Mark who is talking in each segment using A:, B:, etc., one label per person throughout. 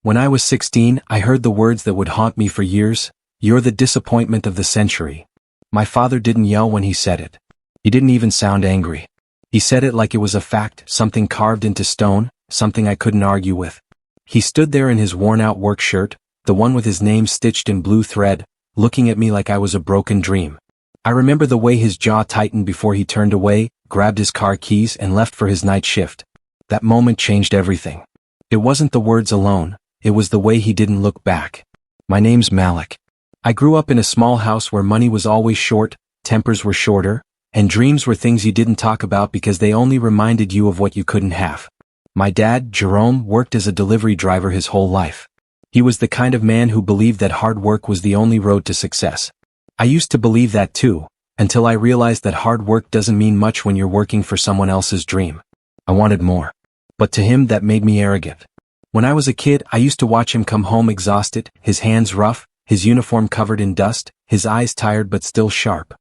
A: When I was 16, I heard the words that would haunt me for years: "You're the disappointment of the century." My father didn't yell when he said it. He didn't even sound angry. He said it like it was a fact, something carved into stone, something I couldn't argue with. He stood there in his worn-out work shirt, the one with his name stitched in blue thread, looking at me like I was a broken dream. I remember the way his jaw tightened before he turned away, grabbed his car keys and left for his night shift. That moment changed everything. It wasn't the words alone, it was the way he didn't look back. My name's Malik. I grew up in a small house where money was always short, tempers were shorter, and dreams were things you didn't talk about because they only reminded you of what you couldn't have. My dad, Jerome, worked as a delivery driver his whole life. He was the kind of man who believed that hard work was the only road to success. I used to believe that too, until I realized that hard work doesn't mean much when you're working for someone else's dream. I wanted more. But to him that made me arrogant. When I was a kid, I used to watch him come home exhausted, his hands rough, his uniform covered in dust, his eyes tired but still sharp.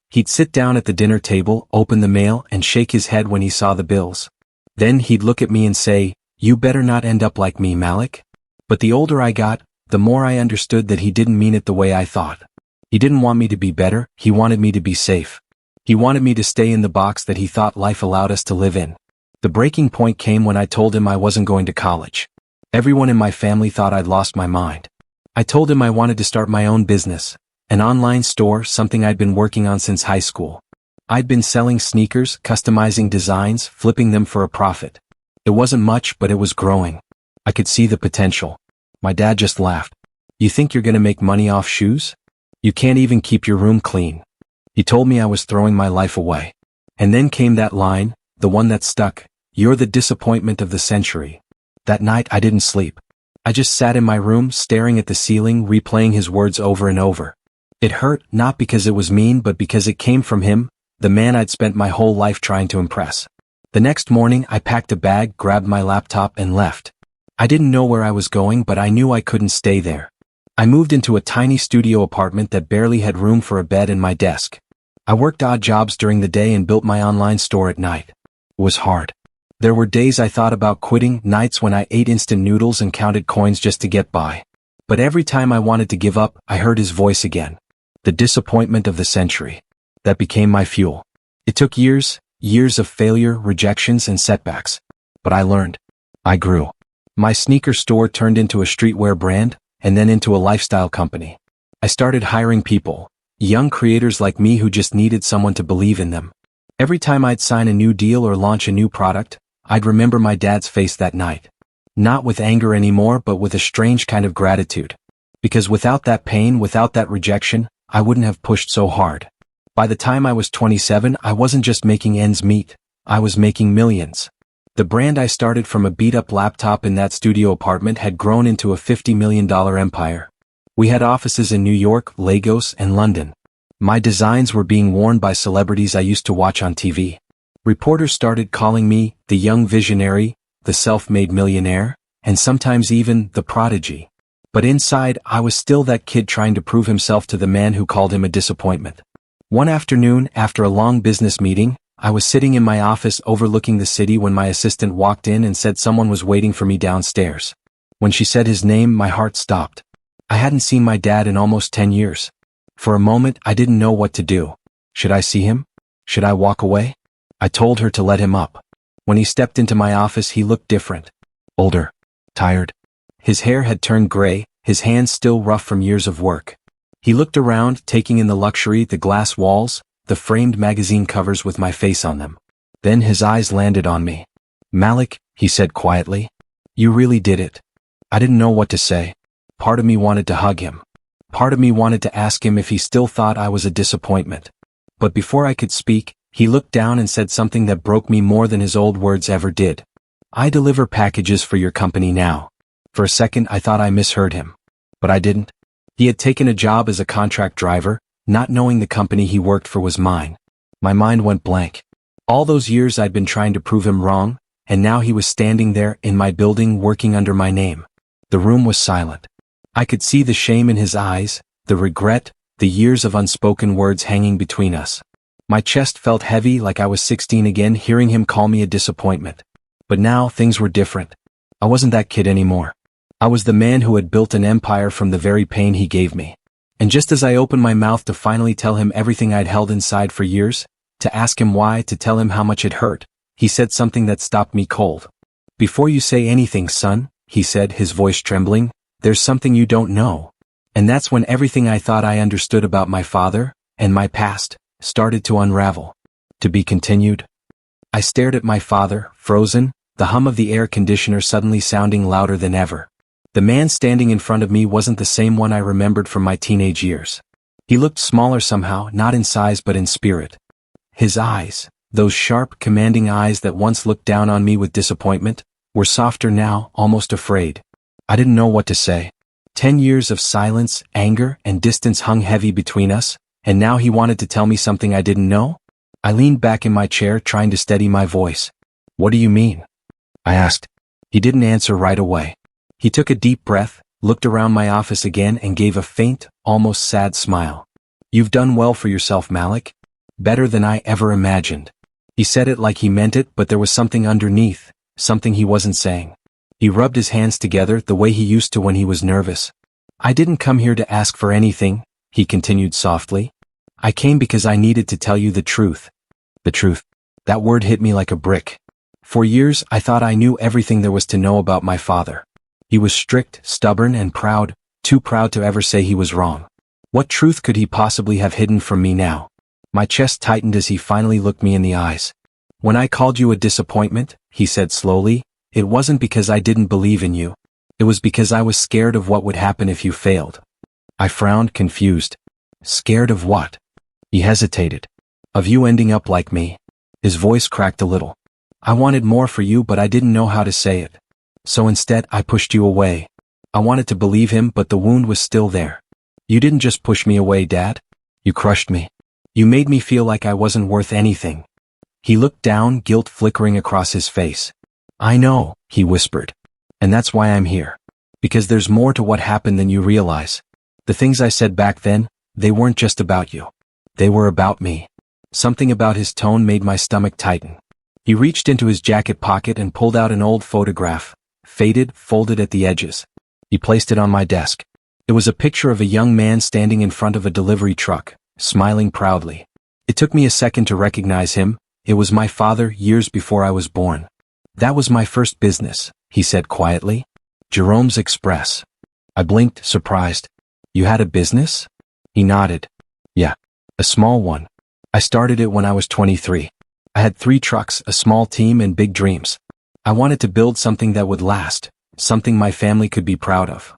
A: He'd sit down at the dinner table, open the mail, and shake his head when he saw the bills. Then he'd look at me and say, "You better not end up like me, Malik." But the older I got, the more I understood that he didn't mean it the way I thought. He didn't want me to be better, he wanted me to be safe. He wanted me to stay in the box that he thought life allowed us to live in. The breaking point came when I told him I wasn't going to college. Everyone in my family thought I'd lost my mind. I told him I wanted to start my own business, an online store, something I'd been working on since high school. I'd been selling sneakers, customizing designs, flipping them for a profit. It wasn't much, but it was growing. I could see the potential. My dad just laughed. "You think you're gonna make money off shoes? You can't even keep your room clean." He told me I was throwing my life away. And then came that line, the one that stuck: "You're the disappointment of the century." That night I didn't sleep. I just sat in my room, staring at the ceiling, replaying his words over and over. It hurt, not because it was mean but because it came from him, the man I'd spent my whole life trying to impress. The next morning I packed a bag, grabbed my laptop and left. I didn't know where I was going, but I knew I couldn't stay there. I moved into a tiny studio apartment that barely had room for a bed and my desk. I worked odd jobs during the day and built my online store at night. It was hard. There were days I thought about quitting, nights when I ate instant noodles and counted coins just to get by. But every time I wanted to give up, I heard his voice again. The disappointment of the century. That became my fuel. It took years of failure, rejections, and setbacks. But I learned. I grew. My sneaker store turned into a streetwear brand, and then into a lifestyle company. I started hiring people, young creators like me who just needed someone to believe in them. Every time I'd sign a new deal or launch a new product, I'd remember my dad's face that night. Not with anger anymore, but with a strange kind of gratitude. Because without that pain, without that rejection, I wouldn't have pushed so hard. By the time I was 27, I wasn't just making ends meet, I was making millions. The brand I started from a beat-up laptop in that studio apartment had grown into a $50 million empire. We had offices in New York, Lagos, and London. My designs were being worn by celebrities I used to watch on TV. Reporters started calling me the young visionary, the self-made millionaire, and sometimes even the prodigy. But inside, I was still that kid trying to prove himself to the man who called him a disappointment. One afternoon, after a long business meeting, I was sitting in my office overlooking the city when my assistant walked in and said someone was waiting for me downstairs. When she said his name, my heart stopped. I hadn't seen my dad in almost 10 years. For a moment, I didn't know what to do. Should I see him? Should I walk away? I told her to let him up. When he stepped into my office, he looked different. Older. Tired. His hair had turned gray, his hands still rough from years of work. He looked around, taking in the luxury, the glass walls, the framed magazine covers with my face on them. Then his eyes landed on me. "Malik," he said quietly, "you really did it." I didn't know what to say. Part of me wanted to hug him. Part of me wanted to ask him if he still thought I was a disappointment. But before I could speak, he looked down and said something that broke me more than his old words ever did. "I deliver packages for your company now." For a second I thought I misheard him. But I didn't. He had taken a job as a contract driver, not knowing the company he worked for was mine. My mind went blank. All those years I'd been trying to prove him wrong, and now he was standing there in my building working under my name. The room was silent. I could see the shame in his eyes, the regret, the years of unspoken words hanging between us. My chest felt heavy like I was 16 again, hearing him call me a disappointment. But now things were different. I wasn't that kid anymore. I was the man who had built an empire from the very pain he gave me. And just as I opened my mouth to finally tell him everything I'd held inside for years, to ask him why, to tell him how much it hurt, he said something that stopped me cold. "Before you say anything, son," he said, his voice trembling, "there's something you don't know." And that's when everything I thought I understood about my father, and my past, started to unravel. To be continued. I stared at my father, frozen, the hum of the air conditioner suddenly sounding louder than ever. The man standing in front of me wasn't the same one I remembered from my teenage years. He looked smaller somehow, not in size but in spirit. His eyes, those sharp, commanding eyes that once looked down on me with disappointment, were softer now, almost afraid. I didn't know what to say. 10 years of silence, anger, and distance hung heavy between us, and now he wanted to tell me something I didn't know? I leaned back in my chair trying to steady my voice. "What do you mean?" I asked. He didn't answer right away. He took a deep breath, looked around my office again and gave a faint, almost sad smile. "You've done well for yourself, Malik. Better than I ever imagined." He said it like he meant it, but there was something underneath, something he wasn't saying. He rubbed his hands together the way he used to when he was nervous. "I didn't come here to ask for anything," he continued softly. "I came because I needed to tell you the truth." The truth. That word hit me like a brick. For years I thought I knew everything there was to know about my father. He was strict, stubborn, and proud, too proud to ever say he was wrong. What truth could he possibly have hidden from me now? My chest tightened as he finally looked me in the eyes. "When I called you a disappointment," he said slowly, "it wasn't because I didn't believe in you. It was because I was scared of what would happen if you failed." I frowned, confused. "Scared of what?" He hesitated. "Of you ending up like me." His voice cracked a little. "I wanted more for you, but I didn't know how to say it. So instead, I pushed you away." I wanted to believe him, but the wound was still there. "You didn't just push me away, Dad. You crushed me. You made me feel like I wasn't worth anything." He looked down, guilt flickering across his face. "I know," he whispered. "And that's why I'm here. Because there's more to what happened than you realize. The things I said back then, they weren't just about you. They were about me." Something about his tone made my stomach tighten. He reached into his jacket pocket and pulled out an old photograph, faded, folded at the edges. He placed it on my desk. It was a picture of a young man standing in front of a delivery truck, smiling proudly. It took me a second to recognize him. It was my father years before I was born. "That was my first business," he said quietly. "Jerome's Express." I blinked, surprised. "You had a business?" He nodded. "Yeah, a small one. I started it when I was 23. I had 3 trucks, a small team, and big dreams. I wanted to build something that would last, something my family could be proud of."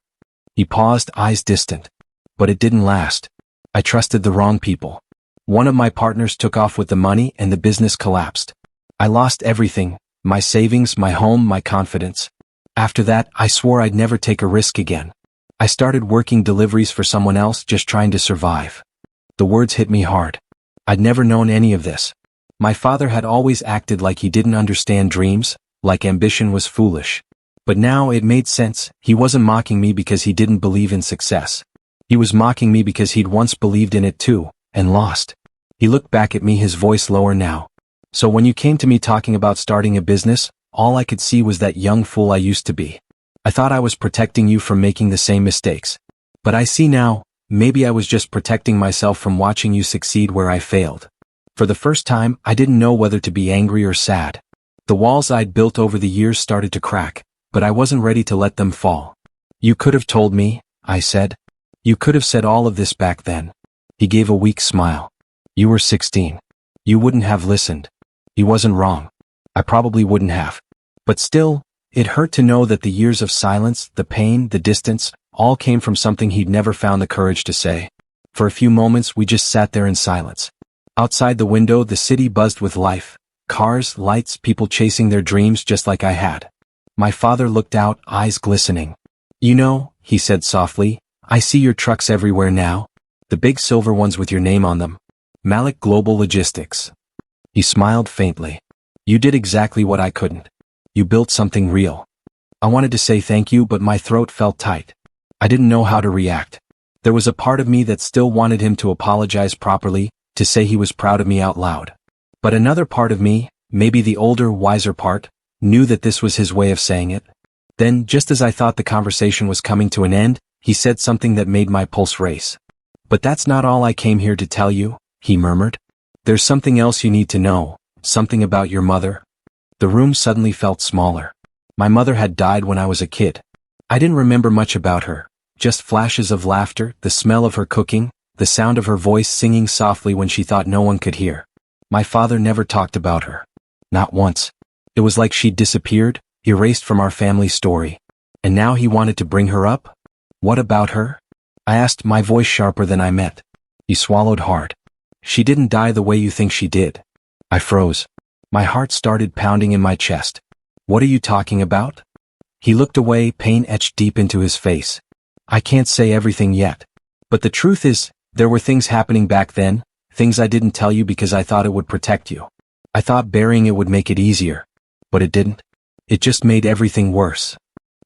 A: He paused, eyes distant. "But it didn't last. I trusted the wrong people. One of my partners took off with the money and the business collapsed. I lost everything, my savings, my home, my confidence. After that, I swore I'd never take a risk again. I started working deliveries for someone else, just trying to survive." The words hit me hard. I'd never known any of this. My father had always acted like he didn't understand dreams, like ambition was foolish. But now it made sense. He wasn't mocking me because he didn't believe in success. He was mocking me because he'd once believed in it too, and lost. He looked back at me, his voice lower now. "So when you came to me talking about starting a business, all I could see was that young fool I used to be. I thought I was protecting you from making the same mistakes. But I see now, maybe I was just protecting myself from watching you succeed where I failed." For the first time, I didn't know whether to be angry or sad. The walls I'd built over the years started to crack, but I wasn't ready to let them fall. "You could have told me," I said. "You could have said all of this back then." He gave a weak smile. "You were 16. You wouldn't have listened." He wasn't wrong. I probably wouldn't have. But still, it hurt to know that the years of silence, the pain, the distance, all came from something he'd never found the courage to say. For a few moments we just sat there in silence. Outside the window the city buzzed with life. Cars, lights, people chasing their dreams just like I had. My father looked out, eyes glistening. "You know," he said softly, "I see your trucks everywhere now. The big silver ones with your name on them. Malik Global Logistics." He smiled faintly. "You did exactly what I couldn't. You built something real." I wanted to say thank you, but my throat felt tight. I didn't know how to react. There was a part of me that still wanted him to apologize properly, to say he was proud of me out loud. But another part of me, maybe the older, wiser part, knew that this was his way of saying it. Then, just as I thought the conversation was coming to an end, he said something that made my pulse race. "But that's not all I came here to tell you," he murmured. "There's something else you need to know, something about your mother." The room suddenly felt smaller. My mother had died when I was a kid. I didn't remember much about her, just flashes of laughter, the smell of her cooking, the sound of her voice singing softly when she thought no one could hear. My father never talked about her. Not once. It was like she'd disappeared, erased from our family story. And now he wanted to bring her up? "What about her?" I asked, my voice sharper than I meant. He swallowed hard. "She didn't die the way you think she did." I froze. My heart started pounding in my chest. "What are you talking about?" He looked away, pain etched deep into his face. "I can't say everything yet. But the truth is, there were things happening back then, things I didn't tell you because I thought it would protect you. I thought burying it would make it easier. But it didn't. It just made everything worse."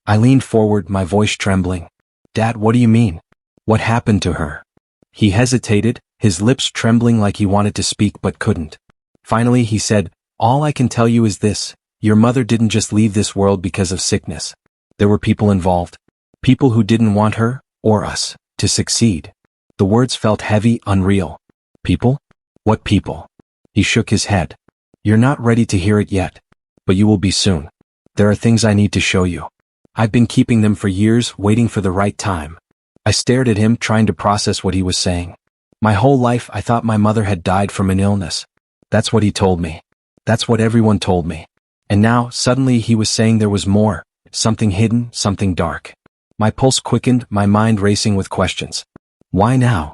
A: I leaned forward, my voice trembling. "Dad, what do you mean? What happened to her?" He hesitated, his lips trembling like he wanted to speak but couldn't. Finally he said, "All I can tell you is this. Your mother didn't just leave this world because of sickness. There were people involved. People who didn't want her, or us, to succeed." The words felt heavy, unreal. "People? What people?" He shook his head. "You're not ready to hear it yet. But you will be soon. There are things I need to show you. I've been keeping them for years, waiting for the right time." I stared at him, trying to process what he was saying. My whole life I thought my mother had died from an illness. That's what he told me. That's what everyone told me. And now, suddenly he was saying there was more, something hidden, something dark. My pulse quickened, my mind racing with questions. "Why now?"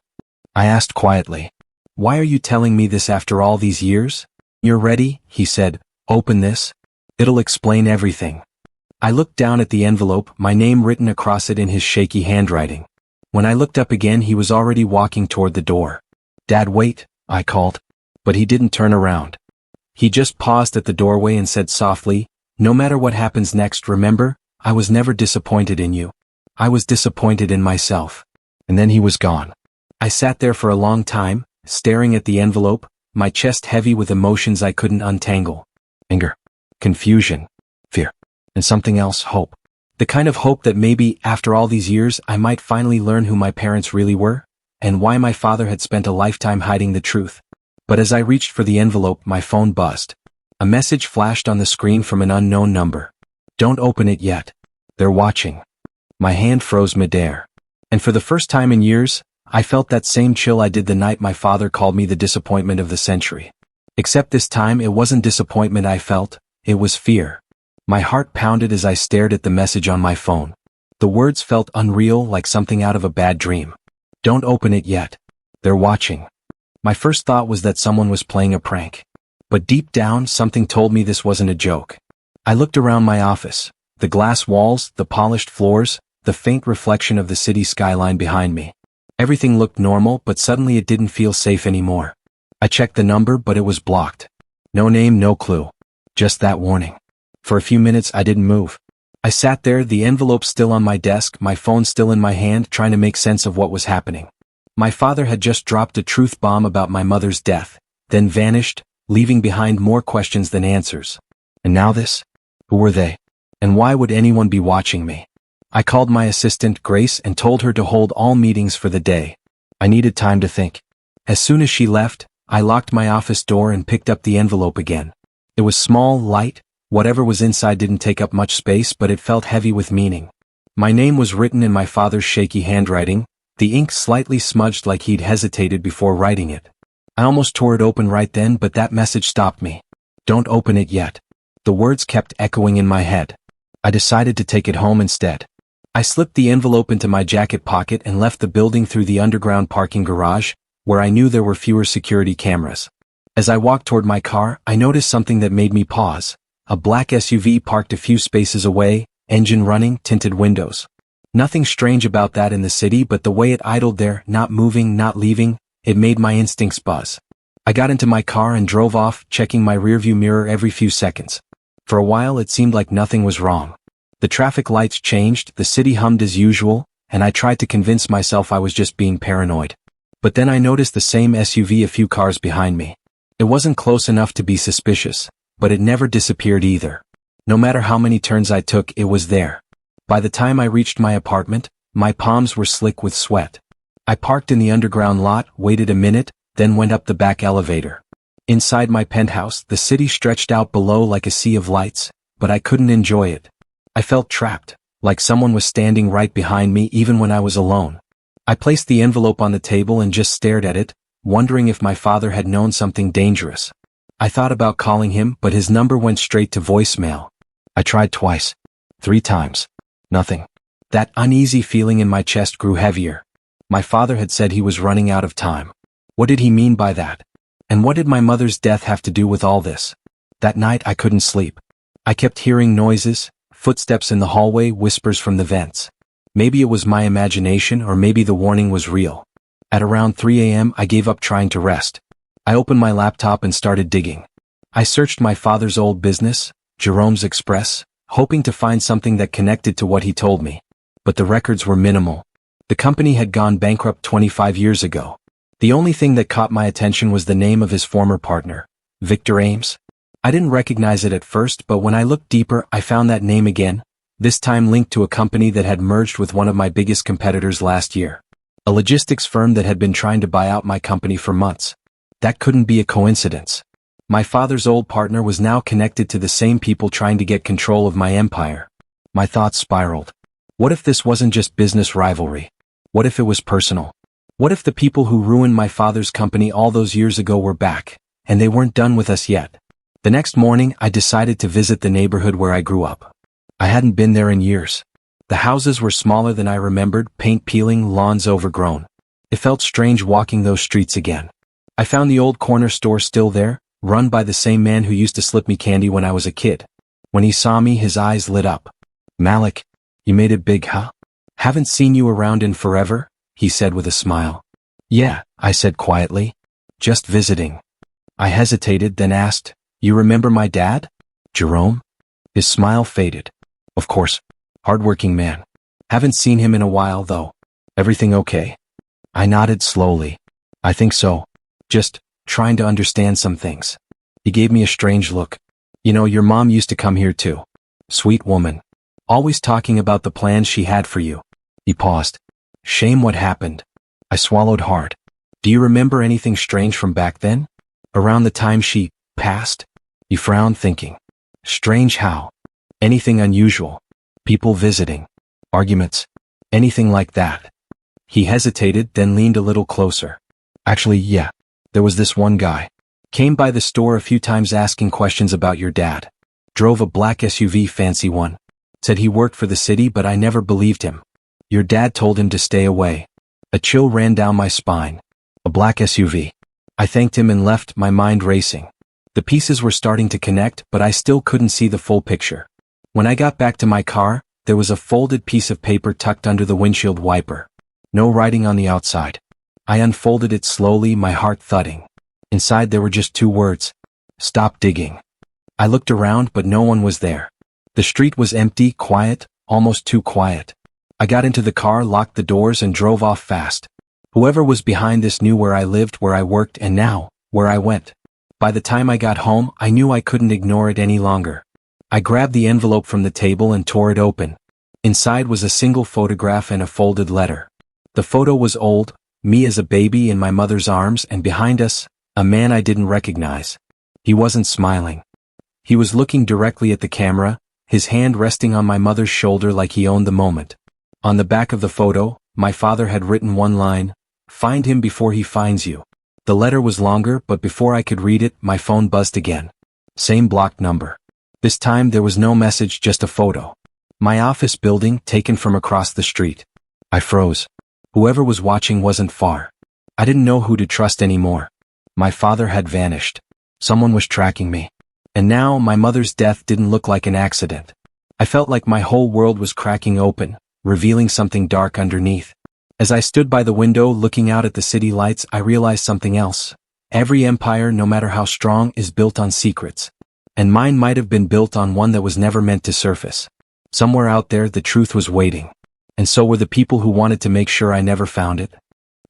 A: I asked quietly. "Why are you telling me this after all these years?" "You're ready," he said. "Open this. It'll explain everything." I looked down at the envelope, my name written across it in his shaky handwriting. When I looked up again, he was already walking toward the door. "Dad, wait," I called. But he didn't turn around. He just paused at the doorway and said softly, "No matter what happens next, remember, I was never disappointed in you. I was disappointed in myself." And then he was gone. I sat there for a long time, staring at the envelope, my chest heavy with emotions I couldn't untangle. Anger, confusion, fear, and something else, hope. The kind of hope that maybe, after all these years, I might finally learn who my parents really were, and why my father had spent a lifetime hiding the truth. But as I reached for the envelope, my phone buzzed. A message flashed on the screen from an unknown number. "Don't open it yet. They're watching." My hand froze midair. And for the first time in years, I felt that same chill I did the night my father called me the disappointment of the century. Except this time it wasn't disappointment I felt, it was fear. My heart pounded as I stared at the message on my phone. The words felt unreal, like something out of a bad dream. "Don't open it yet. They're watching." My first thought was that someone was playing a prank. But deep down, something told me this wasn't a joke. I looked around my office. The glass walls, the polished floors, the faint reflection of the city skyline behind me. Everything looked normal, but suddenly it didn't feel safe anymore. I checked the number, but it was blocked. No name, no clue. Just that warning. For a few minutes I didn't move. I sat there, the envelope still on my desk, my phone still in my hand, trying to make sense of what was happening. My father had just dropped a truth bomb about my mother's death, then vanished, leaving behind more questions than answers. And now this? Who were they? And why would anyone be watching me? I called my assistant, Grace, and told her to hold all meetings for the day. I needed time to think. As soon as she left, I locked my office door and picked up the envelope again. It was small, light, whatever was inside didn't take up much space, but it felt heavy with meaning. My name was written in my father's shaky handwriting, the ink slightly smudged like he'd hesitated before writing it. I almost tore it open right then, but that message stopped me. "Don't open it yet." The words kept echoing in my head. I decided to take it home instead. I slipped the envelope into my jacket pocket and left the building through the underground parking garage, where I knew there were fewer security cameras. As I walked toward my car, I noticed something that made me pause. A black SUV parked a few spaces away, engine running, tinted windows. Nothing strange about that in the city, but the way it idled there, not moving, not leaving, it made my instincts buzz. I got into my car and drove off, checking my rearview mirror every few seconds. For a while it seemed like nothing was wrong. The traffic lights changed, the city hummed as usual, and I tried to convince myself I was just being paranoid. But then I noticed the same SUV a few cars behind me. It wasn't close enough to be suspicious, but it never disappeared either. No matter how many turns I took, it was there. By the time I reached my apartment, my palms were slick with sweat. I parked in the underground lot, waited a minute, then went up the back elevator. Inside my penthouse, the city stretched out below like a sea of lights, but I couldn't enjoy it. I felt trapped, like someone was standing right behind me even when I was alone. I placed the envelope on the table and just stared at it, wondering if my father had known something dangerous. I thought about calling him, but his number went straight to voicemail. I tried twice. 3 times. Nothing. That uneasy feeling in my chest grew heavier. My father had said he was running out of time. What did he mean by that? And what did my mother's death have to do with all this? That night I couldn't sleep. I kept hearing noises, footsteps in the hallway, whispers from the vents. Maybe it was my imagination or maybe the warning was real. At around 3 a.m. I gave up trying to rest. I opened my laptop and started digging. I searched my father's old business, Jerome's Express, hoping to find something that connected to what he told me. But the records were minimal. The company had gone bankrupt 25 years ago. The only thing that caught my attention was the name of his former partner, Victor Ames. I didn't recognize it at first, but when I looked deeper, I found that name again, this time linked to a company that had merged with one of my biggest competitors last year. A logistics firm that had been trying to buy out my company for months. That couldn't be a coincidence. My father's old partner was now connected to the same people trying to get control of my empire. My thoughts spiraled. What if this wasn't just business rivalry? What if it was personal? What if the people who ruined my father's company all those years ago were back, and they weren't done with us yet? The next morning, I decided to visit the neighborhood where I grew up. I hadn't been there in years. The houses were smaller than I remembered, paint peeling, lawns overgrown. It felt strange walking those streets again. I found the old corner store still there, run by the same man who used to slip me candy when I was a kid. When he saw me, his eyes lit up. "Malik, you made it big, huh? Haven't seen you around in forever," he said with a smile. "Yeah," I said quietly. "Just visiting." I hesitated, then asked, "You remember my dad? Jerome?" His smile faded. "Of course. Hardworking man. Haven't seen him in a while, though. Everything okay?" I nodded slowly. "I think so. Just trying to understand some things." He gave me a strange look. "You know, your mom used to come here too. Sweet woman. Always talking about the plans she had for you." He paused. "Shame what happened." I swallowed hard. "Do you remember anything strange from back then? Around the time she passed?" He frowned, thinking. "Strange how? Anything unusual? People visiting? Arguments? Anything like that?" He hesitated, then leaned a little closer. "Actually, yeah. There was this one guy. Came by the store a few times asking questions about your dad. Drove a black SUV, fancy one. Said he worked for the city, but I never believed him. Your dad told him to stay away." A chill ran down my spine. A black SUV. I thanked him and left, my mind racing. The pieces were starting to connect, but I still couldn't see the full picture. When I got back to my car, there was a folded piece of paper tucked under the windshield wiper. No writing on the outside. I unfolded it slowly, my heart thudding. Inside there were just 2 words. "Stop digging." I looked around, but no one was there. The street was empty, quiet, almost too quiet. I got into the car, locked the doors, and drove off fast. Whoever was behind this knew where I lived, where I worked, and now, where I went. By the time I got home, I knew I couldn't ignore it any longer. I grabbed the envelope from the table and tore it open. Inside was a single photograph and a folded letter. The photo was old, me as a baby in my mother's arms, and behind us, a man I didn't recognize. He wasn't smiling. He was looking directly at the camera, his hand resting on my mother's shoulder like he owned the moment. On the back of the photo, my father had written one line, "Find him before he finds you." The letter was longer, but before I could read it, my phone buzzed again. Same blocked number. This time there was no message, just a photo. My office building, taken from across the street. I froze. Whoever was watching wasn't far. I didn't know who to trust anymore. My father had vanished. Someone was tracking me. And now my mother's death didn't look like an accident. I felt like my whole world was cracking open, revealing something dark underneath. As I stood by the window looking out at the city lights, I realized something else. Every empire, no matter how strong, is built on secrets. And mine might have been built on one that was never meant to surface. Somewhere out there, the truth was waiting. And so were the people who wanted to make sure I never found it.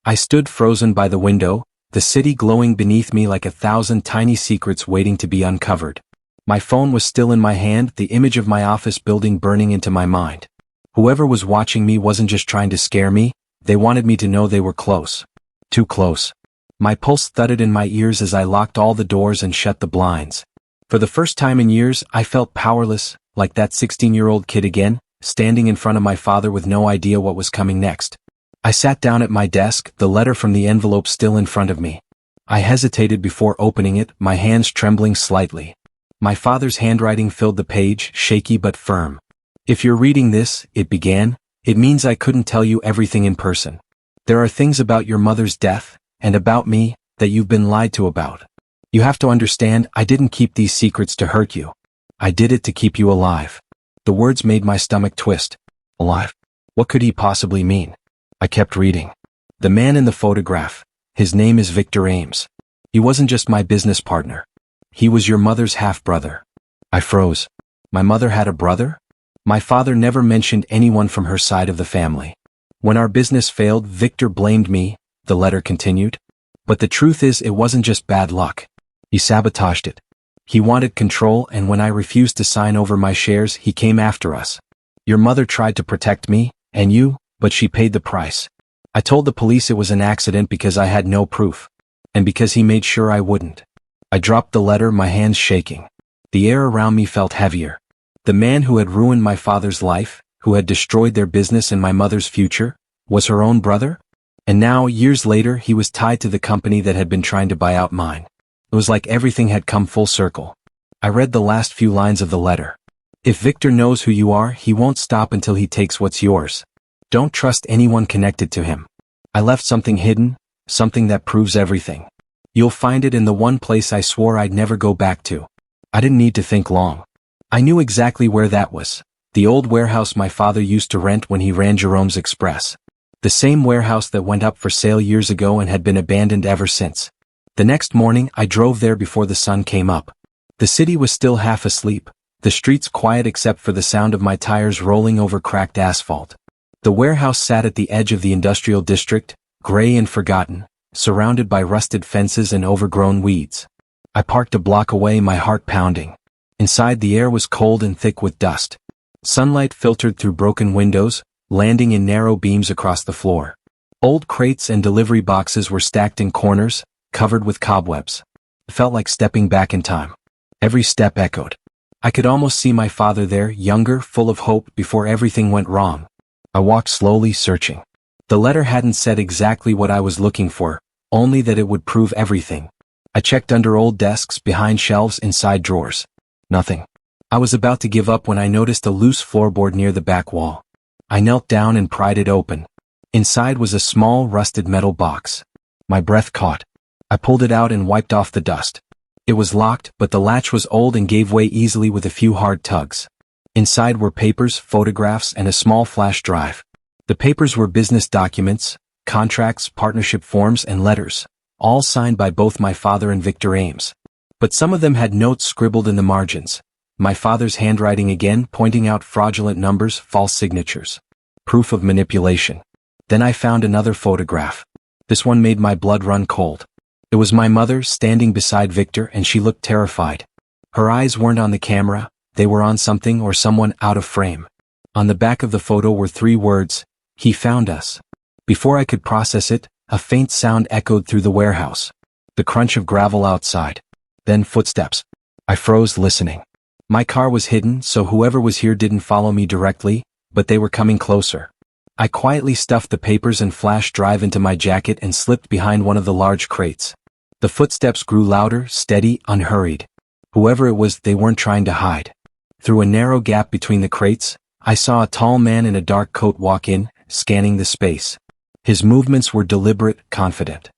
A: I stood frozen by the window, the city glowing beneath me like 1,000 tiny secrets waiting to be uncovered. My phone was still in my hand, the image of my office building burning into my mind. Whoever was watching me wasn't just trying to scare me, they wanted me to know they were close. Too close. My pulse thudded in my ears as I locked all the doors and shut the blinds. For the first time in years, I felt powerless, like that 16-year-old kid again, standing in front of my father with no idea what was coming next. I sat down at my desk, the letter from the envelope still in front of me. I hesitated before opening it, my hands trembling slightly. My father's handwriting filled the page, shaky but firm. "If you're reading this," it began, "it means I couldn't tell you everything in person. There are things about your mother's death, and about me, that you've been lied to about. You have to understand, I didn't keep these secrets to hurt you. I did it to keep you alive." The words made my stomach twist. Alive? What could he possibly mean? I kept reading. "The man in the photograph, his name is Victor Ames. He wasn't just my business partner. He was your mother's half-brother." I froze. My mother had a brother? My father never mentioned anyone from her side of the family. "When our business failed, Victor blamed me," the letter continued. "But the truth is, it wasn't just bad luck. He sabotaged it. He wanted control, and when I refused to sign over my shares, he came after us. Your mother tried to protect me, and you, but she paid the price. I told the police it was an accident because I had no proof. And because he made sure I wouldn't." I dropped the letter, my hands shaking. The air around me felt heavier. The man who had ruined my father's life, who had destroyed their business and my mother's future, was her own brother? And now, years later, he was tied to the company that had been trying to buy out mine. It was like everything had come full circle. I read the last few lines of the letter. "If Victor knows who you are, he won't stop until he takes what's yours. Don't trust anyone connected to him. I left something hidden, something that proves everything. You'll find it in the one place I swore I'd never go back to." I didn't need to think long. I knew exactly where that was. The old warehouse my father used to rent when he ran Jerome's Express. The same warehouse that went up for sale years ago and had been abandoned ever since. The next morning, I drove there before the sun came up. The city was still half asleep, the streets quiet except for the sound of my tires rolling over cracked asphalt. The warehouse sat at the edge of the industrial district, gray and forgotten, surrounded by rusted fences and overgrown weeds. I parked a block away, my heart pounding. Inside, the air was cold and thick with dust. Sunlight filtered through broken windows, landing in narrow beams across the floor. Old crates and delivery boxes were stacked in corners, covered with cobwebs. It felt like stepping back in time. Every step echoed. I could almost see my father there, younger, full of hope, before everything went wrong. I walked slowly, searching. The letter hadn't said exactly what I was looking for, only that it would prove everything. I checked under old desks, behind shelves, inside drawers. Nothing. I was about to give up when I noticed a loose floorboard near the back wall. I knelt down and pried it open. Inside was a small, rusted metal box. My breath caught. I pulled it out and wiped off the dust. It was locked, but the latch was old and gave way easily with a few hard tugs. Inside were papers, photographs, and a small flash drive. The papers were business documents, contracts, partnership forms, and letters, all signed by both my father and Victor Ames. But some of them had notes scribbled in the margins. My father's handwriting again, pointing out fraudulent numbers, false signatures. Proof of manipulation. Then I found another photograph. This one made my blood run cold. It was my mother standing beside Victor, and she looked terrified. Her eyes weren't on the camera, they were on something or someone out of frame. On the back of the photo were 3 words, "He found us." Before I could process it, a faint sound echoed through the warehouse. The crunch of gravel outside. Then footsteps. I froze, listening. My car was hidden, so whoever was here didn't follow me directly, but they were coming closer. I quietly stuffed the papers and flash drive into my jacket and slipped behind one of the large crates. The footsteps grew louder, steady, unhurried. Whoever it was, they weren't trying to hide. Through a narrow gap between the crates, I saw a tall man in a dark coat walk in, scanning the space. His movements were deliberate, confident.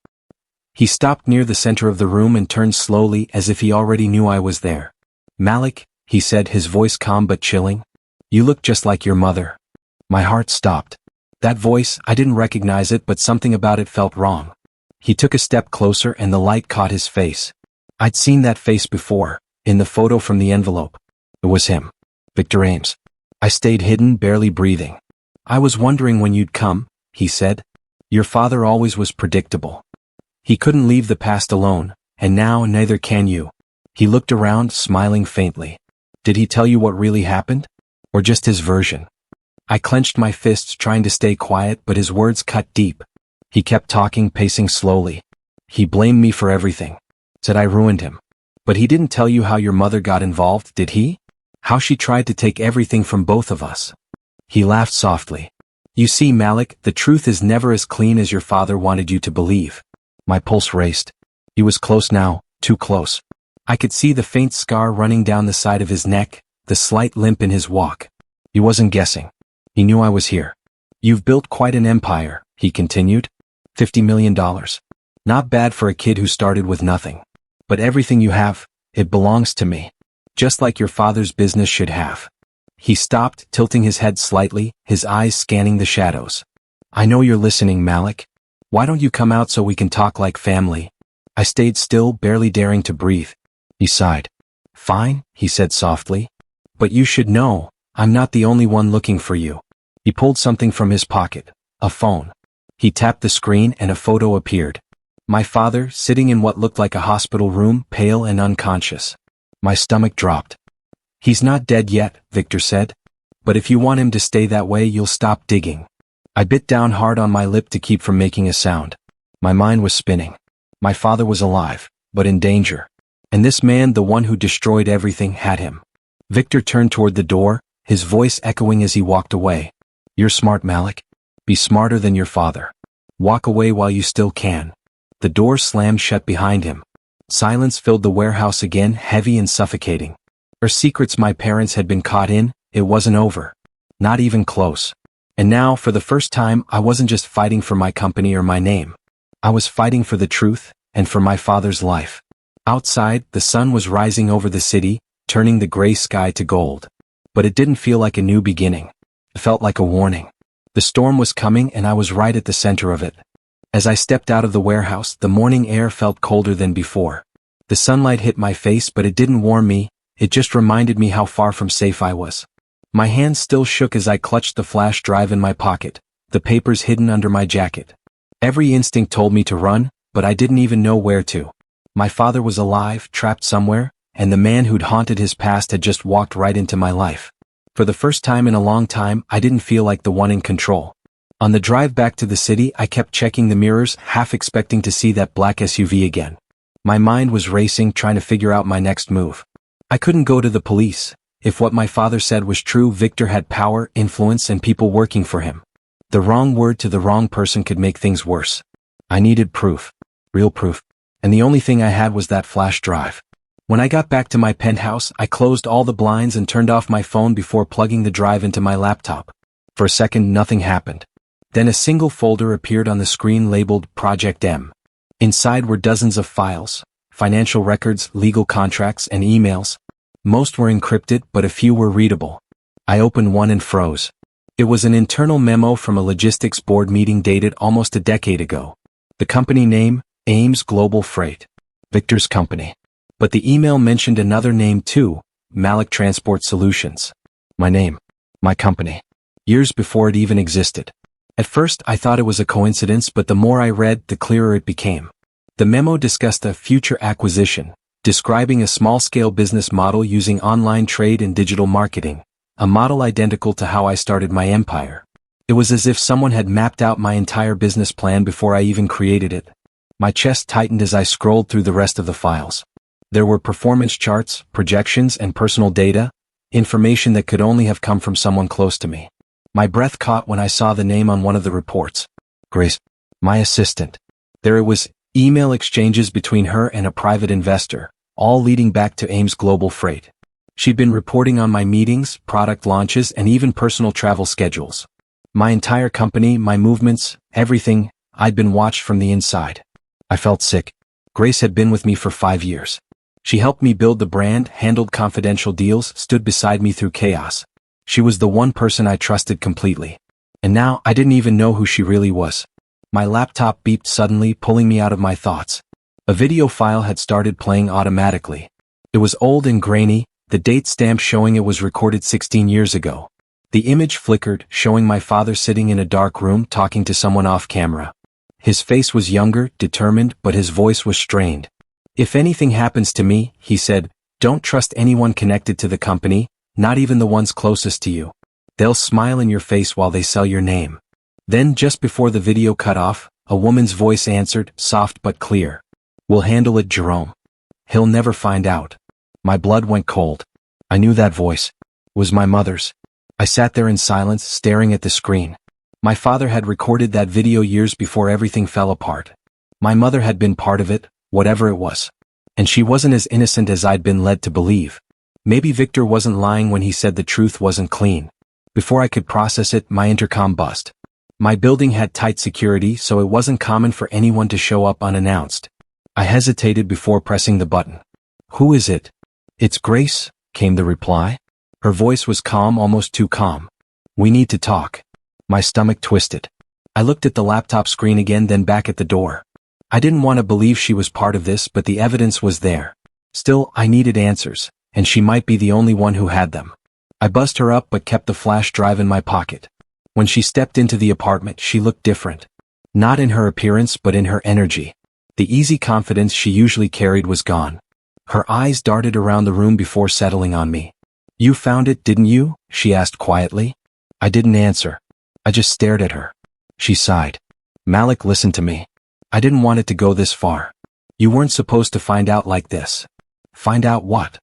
A: He stopped near the center of the room and turned slowly, as if he already knew I was there. "Malik," he said, his voice calm but chilling. "You look just like your mother." My heart stopped. That voice, I didn't recognize it, but something about it felt wrong. He took a step closer and the light caught his face. I'd seen that face before, in the photo from the envelope. It was him. Victor Ames. I stayed hidden, barely breathing. "I was wondering when you'd come," he said. "Your father always was predictable. He couldn't leave the past alone, and now neither can you." He looked around, smiling faintly. "Did he tell you what really happened? Or just his version?" I clenched my fists trying to stay quiet, but his words cut deep. He kept talking, pacing slowly. He blamed me for everything. Said I ruined him. But he didn't tell you how your mother got involved, did he? How she tried to take everything from both of us. He laughed softly. You see, Malik, the truth is never as clean as your father wanted you to believe. My pulse raced. He was close now, too close. I could see the faint scar running down the side of his neck, the slight limp in his walk. He wasn't guessing. He knew I was here. You've built quite an empire, he continued. $50 million. Not bad for a kid who started with nothing. But everything you have, it belongs to me. Just like your father's business should have. He stopped, tilting his head slightly, his eyes scanning the shadows. I know you're listening, Malik. Why don't you come out so we can talk like family? I stayed still, barely daring to breathe. He sighed. Fine, he said softly. But you should know, I'm not the only one looking for you. He pulled something from his pocket. A phone. He tapped the screen and a photo appeared. My father, sitting in what looked like a hospital room, pale and unconscious. My stomach dropped. He's not dead yet, Victor said. But if you want him to stay that way, you'll stop digging. I bit down hard on my lip to keep from making a sound. My mind was spinning. My father was alive, but in danger. And this man, the one who destroyed everything, had him. Victor turned toward the door, his voice echoing as he walked away. You're smart, Malik. Be smarter than your father. Walk away while you still can. The door slammed shut behind him. Silence filled the warehouse again, heavy and suffocating. Or secrets my parents had been caught in, it wasn't over. Not even close. And now, for the first time, I wasn't just fighting for my company or my name. I was fighting for the truth, and for my father's life. Outside, the sun was rising over the city, turning the gray sky to gold. But it didn't feel like a new beginning. It felt like a warning. The storm was coming and I was right at the center of it. As I stepped out of the warehouse, the morning air felt colder than before. The sunlight hit my face, but it didn't warm me, it just reminded me how far from safe I was. My hands still shook as I clutched the flash drive in my pocket, the papers hidden under my jacket. Every instinct told me to run, but I didn't even know where to. My father was alive, trapped somewhere, and the man who'd haunted his past had just walked right into my life. For the first time in a long time, I didn't feel like the one in control. On the drive back to the city, I kept checking the mirrors, half expecting to see that black SUV again. My mind was racing, trying to figure out my next move. I couldn't go to the police. If what my father said was true, Victor had power, influence, and people working for him. The wrong word to the wrong person could make things worse. I needed proof. Real proof. And the only thing I had was that flash drive. When I got back to my penthouse, I closed all the blinds and turned off my phone before plugging the drive into my laptop. For a second, nothing happened. Then a single folder appeared on the screen labeled Project M. Inside were dozens of files, financial records, legal contracts, and emails. Most were encrypted, but a few were readable. I opened one and froze. It was an internal memo from a logistics board meeting dated almost a decade ago. The company name, Ames Global Freight. Victor's company. But the email mentioned another name too, Malik Transport Solutions. My name. My company. Years before it even existed. At first I thought it was a coincidence, but the more I read, the clearer it became. The memo discussed a future acquisition, describing a small-scale business model using online trade and digital marketing, a model identical to how I started my empire. It was as if someone had mapped out my entire business plan before I even created it. My chest tightened as I scrolled through the rest of the files. There were performance charts, projections, and personal data, information that could only have come from someone close to me. My breath caught when I saw the name on one of the reports. Grace. My assistant. There it was, email exchanges between her and a private investor, all leading back to Ames Global Freight. She'd been reporting on my meetings, product launches, and even personal travel schedules. My entire company, my movements, everything, I'd been watched from the inside. I felt sick. Grace had been with me for 5 years. She helped me build the brand, handled confidential deals, stood beside me through chaos. She was the one person I trusted completely. And now, I didn't even know who she really was. My laptop beeped suddenly, pulling me out of my thoughts. A video file had started playing automatically. It was old and grainy, the date stamp showing it was recorded 16 years ago. The image flickered, showing my father sitting in a dark room talking to someone off camera. His face was younger, determined, but his voice was strained. If anything happens to me, he said, don't trust anyone connected to the company, not even the ones closest to you. They'll smile in your face while they sell your name. Then just before the video cut off, a woman's voice answered, soft but clear. We'll handle it, Jerome. He'll never find out. My blood went cold. I knew that voice. It was my mother's. I sat there in silence, staring at the screen. My father had recorded that video years before everything fell apart. My mother had been part of it, whatever it was. And she wasn't as innocent as I'd been led to believe. Maybe Victor wasn't lying when he said the truth wasn't clean. Before I could process it, my intercom buzzed. My building had tight security, so it wasn't common for anyone to show up unannounced. I hesitated before pressing the button. Who is it? It's Grace, came the reply. Her voice was calm, almost too calm. We need to talk. My stomach twisted. I looked at the laptop screen again, then back at the door. I didn't want to believe she was part of this, but the evidence was there. Still, I needed answers, and she might be the only one who had them. I buzzed her up but kept the flash drive in my pocket. When she stepped into the apartment, she looked different. Not in her appearance, but in her energy. The easy confidence she usually carried was gone. Her eyes darted around the room before settling on me. You found it, didn't you? She asked quietly. I didn't answer. I just stared at her. She sighed. Malik, listen to me. I didn't want it to go this far. You weren't supposed to find out like this. Find out what?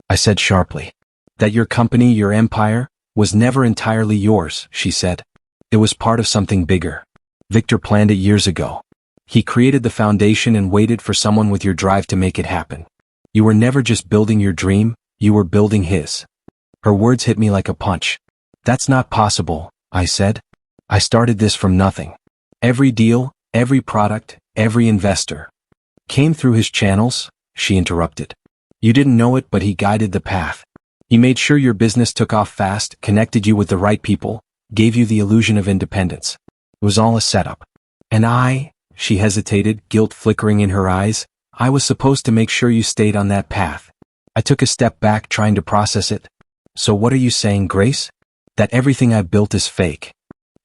A: I said sharply. That your company, your empire, was never entirely yours, she said. It was part of something bigger. Victor planned it years ago. He created the foundation and waited for someone with your drive to make it happen. You were never just building your dream, you were building his. Her words hit me like a punch. That's not possible, I said. I started this from nothing. Every deal, every product, every investor came through his channels, she interrupted. You didn't know it, but he guided the path. He made sure your business took off fast, connected you with the right people, gave you the illusion of independence. It was all a setup. And she hesitated, guilt flickering in her eyes, I was supposed to make sure you stayed on that path. I took a step back, trying to process it. So what are you saying, Grace? That everything I built is fake?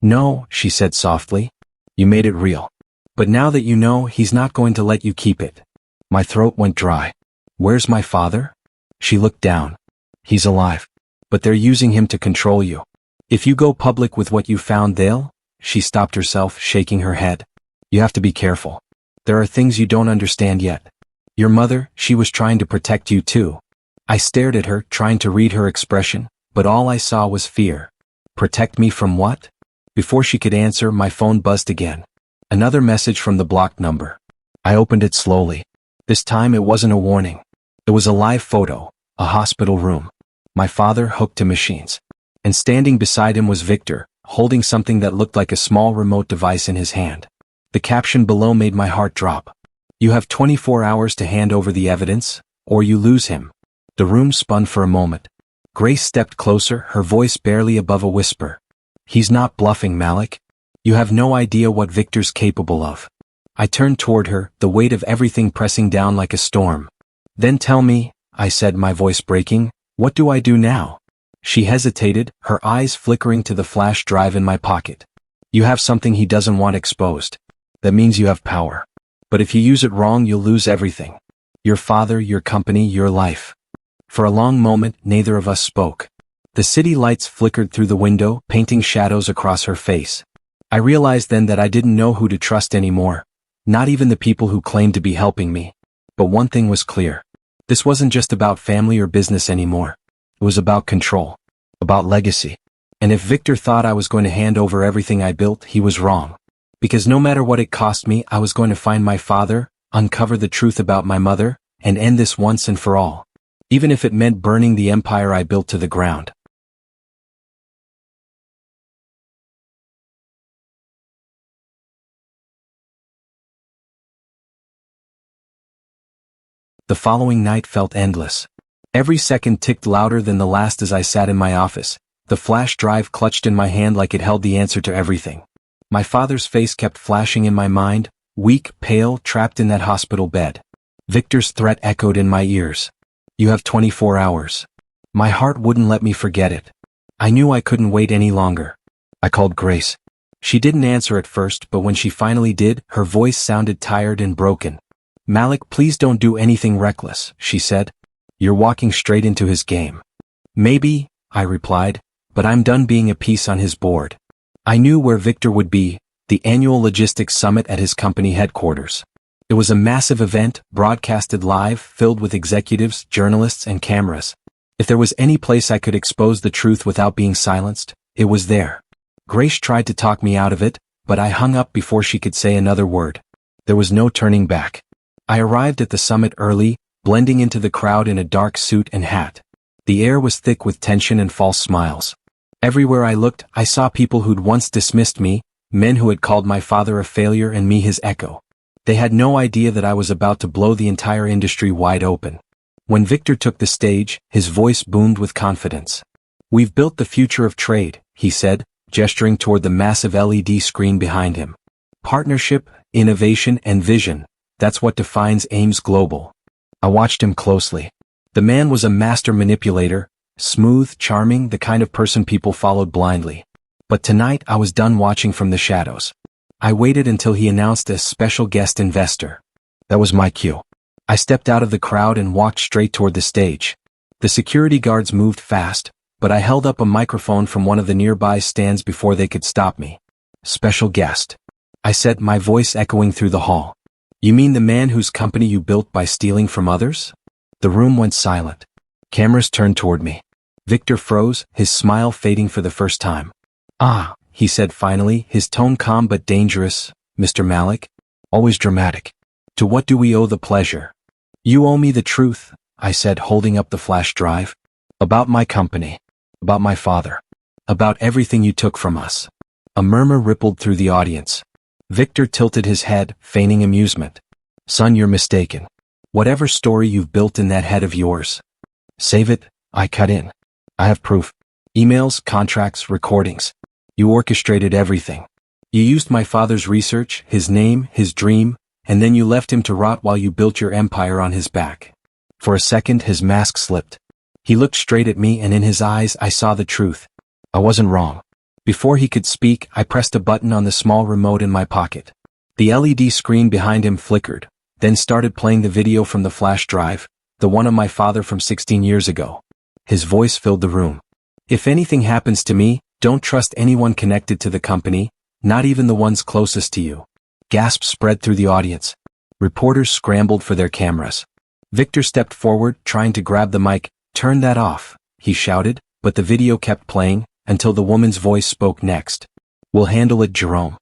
A: No, she said softly. You made it real. But now that you know, he's not going to let you keep it. My throat went dry. Where's my father? She looked down. He's alive. But they're using him to control you. If you go public with what you found, she stopped herself, shaking her head. You have to be careful. There are things you don't understand yet. Your mother, she was trying to protect you too. I stared at her, trying to read her expression, but all I saw was fear. Protect me from what? Before she could answer, my phone buzzed again. Another message from the blocked number. I opened it slowly. This time it wasn't a warning. It was a live photo, a hospital room. My father hooked to machines. And standing beside him was Victor, holding something that looked like a small remote device in his hand. The caption below made my heart drop. You have 24 hours to hand over the evidence, or you lose him. The room spun for a moment. Grace stepped closer, her voice barely above a whisper. He's not bluffing, Malik. You have no idea what Victor's capable of. I turned toward her, the weight of everything pressing down like a storm. Then tell me, I said, my voice breaking, what do I do now? She hesitated, her eyes flickering to the flash drive in my pocket. You have something he doesn't want exposed. That means you have power. But if you use it wrong, you'll lose everything. Your father, your company, your life. For a long moment, neither of us spoke. The city lights flickered through the window, painting shadows across her face. I realized then that I didn't know who to trust anymore. Not even the people who claimed to be helping me. But one thing was clear. This wasn't just about family or business anymore. It was about control. About legacy. And if Victor thought I was going to hand over everything I built, he was wrong. Because no matter what it cost me, I was going to find my father, uncover the truth about my mother, and end this once and for all. Even if it meant burning the empire I built to the ground. The following night felt endless. Every second ticked louder than the last as I sat in my office, the flash drive clutched in my hand like it held the answer to everything. My father's face kept flashing in my mind, weak, pale, trapped in that hospital bed. Victor's threat echoed in my ears. You have 24 hours. My heart wouldn't let me forget it. I knew I couldn't wait any longer. I called Grace. She didn't answer at first, but when she finally did, her voice sounded tired and broken. Malik, please don't do anything reckless, she said. You're walking straight into his game. Maybe, I replied, but I'm done being a piece on his board. I knew where Victor would be, the annual logistics summit at his company headquarters. It was a massive event, broadcasted live, filled with executives, journalists, and cameras. If there was any place I could expose the truth without being silenced, it was there. Grace tried to talk me out of it, but I hung up before she could say another word. There was no turning back. I arrived at the summit early, blending into the crowd in a dark suit and hat. The air was thick with tension and false smiles. Everywhere I looked, I saw people who'd once dismissed me, men who had called my father a failure and me his echo. They had no idea that I was about to blow the entire industry wide open. When Victor took the stage, his voice boomed with confidence. "We've built the future of trade," he said, gesturing toward the massive LED screen behind him. "Partnership, innovation, and vision, that's what defines Ames Global." I watched him closely. The man was a master manipulator, smooth, charming, the kind of person people followed blindly. But tonight I was done watching from the shadows. I waited until he announced a special guest investor. That was my cue. I stepped out of the crowd and walked straight toward the stage. The security guards moved fast, but I held up a microphone from one of the nearby stands before they could stop me. "Special guest," I said, my voice echoing through the hall. "You mean the man whose company you built by stealing from others?" The room went silent. Cameras turned toward me. Victor froze, his smile fading for the first time. "Ah," he said finally, his tone calm but dangerous. "Mr. Malik? Always dramatic. To what do we owe the pleasure?" "You owe me the truth," I said, holding up the flash drive. "About my company. About my father. About everything you took from us." A murmur rippled through the audience. Victor tilted his head, feigning amusement. "Son, you're mistaken. Whatever story you've built in that head of yours. Save it," I cut in. "I have proof. Emails, contracts, recordings. You orchestrated everything. You used my father's research, his name, his dream, and then you left him to rot while you built your empire on his back." For a second his mask slipped. He looked straight at me and in his eyes I saw the truth. I wasn't wrong. Before he could speak, I pressed a button on the small remote in my pocket. The LED screen behind him flickered, then started playing the video from the flash drive, the one of my father from 16 years ago. His voice filled the room. "If anything happens to me, don't trust anyone connected to the company, not even the ones closest to you." Gasps spread through the audience. Reporters scrambled for their cameras. Victor stepped forward, trying to grab the mic. "Turn that off," he shouted, but the video kept playing, until the woman's voice spoke next. "We'll handle it, Jerome.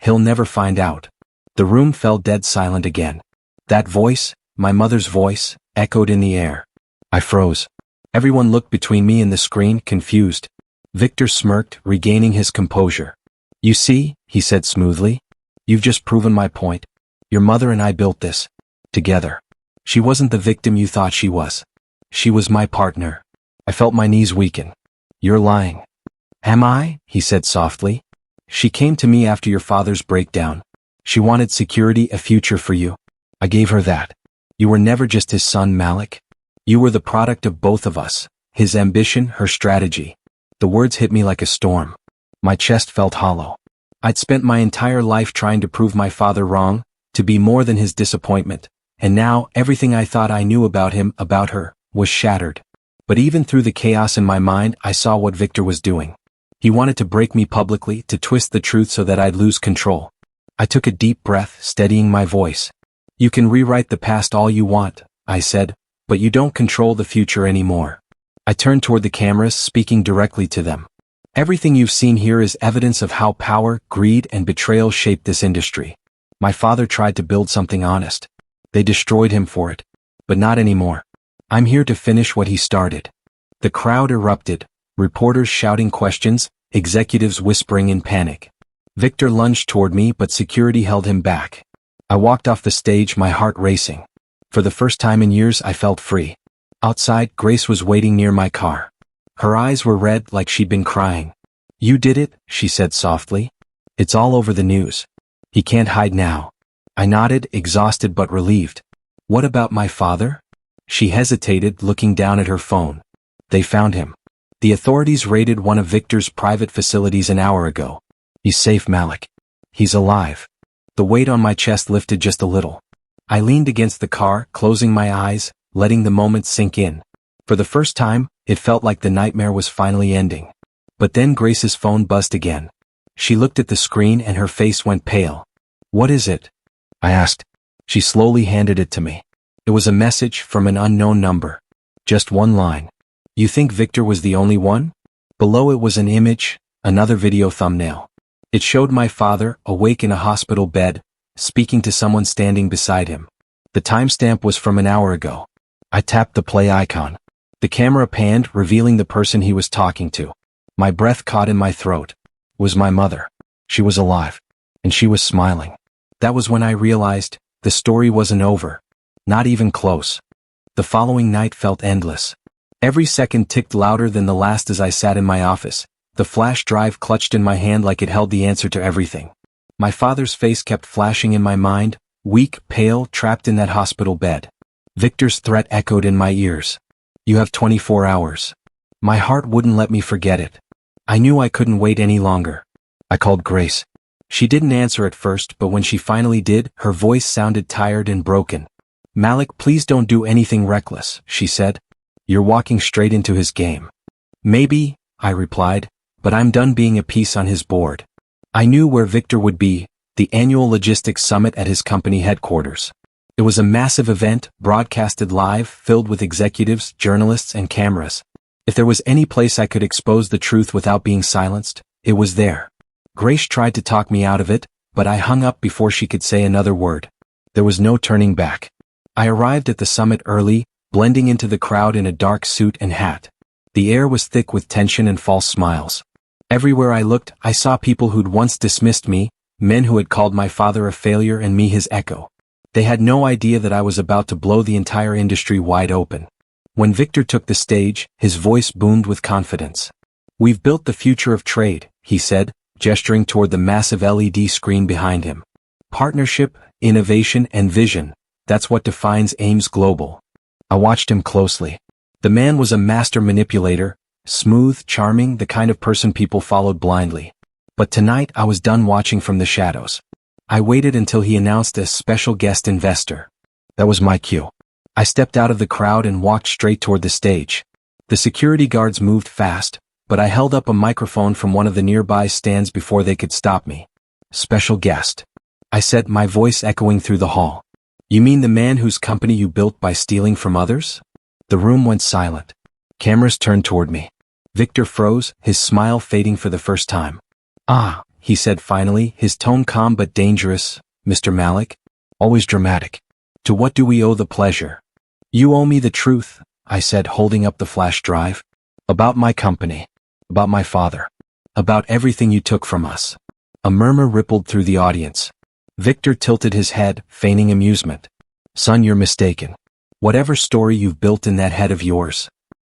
A: He'll never find out." The room fell dead silent again. That voice, my mother's voice, echoed in the air. I froze. Everyone looked between me and the screen, confused. Victor smirked, regaining his composure. "You see," he said smoothly, "you've just proven my point. Your mother and I built this. Together. She wasn't the victim you thought she was. She was my partner." I felt my knees weaken. "You're lying." "Am I?" he said softly. "She came to me after your father's breakdown. She wanted security, a future for you. I gave her that. You were never just his son, Malik. You were the product of both of us, his ambition, her strategy." The words hit me like a storm. My chest felt hollow. I'd spent my entire life trying to prove my father wrong, to be more than his disappointment, and now everything I thought I knew about him, about her, was shattered. But even through the chaos in my mind, I saw what Victor was doing. He wanted to break me publicly, to twist the truth so that I'd lose control. I took a deep breath, steadying my voice. "You can rewrite the past all you want," I said, "but you don't control the future anymore." I turned toward the cameras, speaking directly to them. "Everything you've seen here is evidence of how power, greed, and betrayal shaped this industry. My father tried to build something honest. They destroyed him for it. But not anymore. I'm here to finish what he started." The crowd erupted, reporters shouting questions, executives whispering in panic. Victor lunged toward me, but security held him back. I walked off the stage, my heart racing. For the first time in years, I felt free. Outside, Grace was waiting near my car. Her eyes were red, like she'd been crying. "You did it," she said softly. "It's all over the news. He can't hide now." I nodded, exhausted but relieved. "What about my father?" She hesitated, looking down at her phone. "They found him. The authorities raided one of Victor's private facilities an hour ago. He's safe, Malik. He's alive." The weight on my chest lifted just a little. I leaned against the car, closing my eyes, letting the moment sink in. For the first time, it felt like the nightmare was finally ending. But then Grace's phone buzzed again. She looked at the screen and her face went pale. "What is it?" I asked. She slowly handed it to me. It was a message from an unknown number. Just one line. "You think Victor was the only one?" Below it was an image, another video thumbnail. It showed my father, awake in a hospital bed, speaking to someone standing beside him. The timestamp was from an hour ago. I tapped the play icon. The camera panned, revealing the person he was talking to. My breath caught in my throat. It was my mother. She was alive. And she was smiling. That was when I realized the story wasn't over. Not even close. The following night felt endless. Every second ticked louder than the last as I sat in my office, the flash drive clutched in my hand like it held the answer to everything. My father's face kept flashing in my mind, weak, pale, trapped in that hospital bed. Victor's threat echoed in my ears. "You have 24 hours. My heart wouldn't let me forget it. I knew I couldn't wait any longer. I called Grace. She didn't answer at first, but when she finally did, her voice sounded tired and broken. "Malik, please don't do anything reckless," she said. "You're walking straight into his game." "Maybe," I replied, "but I'm done being a piece on his board." I knew where Victor would be, the annual logistics summit at his company headquarters. It was a massive event, broadcasted live, filled with executives, journalists, and cameras. If there was any place I could expose the truth without being silenced, it was there. Grace tried to talk me out of it, but I hung up before she could say another word. There was no turning back. I arrived at the summit early, blending into the crowd in a dark suit and hat. The air was thick with tension and false smiles. Everywhere I looked, I saw people who'd once dismissed me, men who had called my father a failure and me his echo. They had no idea that I was about to blow the entire industry wide open. When Victor took the stage, his voice boomed with confidence. "We've built the future of trade," he said, gesturing toward the massive LED screen behind him. "Partnership, innovation, and vision, that's what defines Ames Global." I watched him closely. The man was a master manipulator, smooth, charming, the kind of person people followed blindly. But tonight I was done watching from the shadows. I waited until he announced a special guest investor. That was my cue. I stepped out of the crowd and walked straight toward the stage. The security guards moved fast, but I held up a microphone from one of the nearby stands before they could stop me. "Special guest," I said, my voice echoing through the hall. "You mean the man whose company you built by stealing from others?" The room went silent. Cameras turned toward me. Victor froze, his smile fading for the first time. "Ah," he said finally, his tone calm but dangerous. "Mr. Malik? Always dramatic. To what do we owe the pleasure?" "You owe me the truth," I said, holding up the flash drive. "About my company. About my father. About everything you took from us." A murmur rippled through the audience. Victor tilted his head, feigning amusement. "Son, you're mistaken. Whatever story you've built in that head of yours.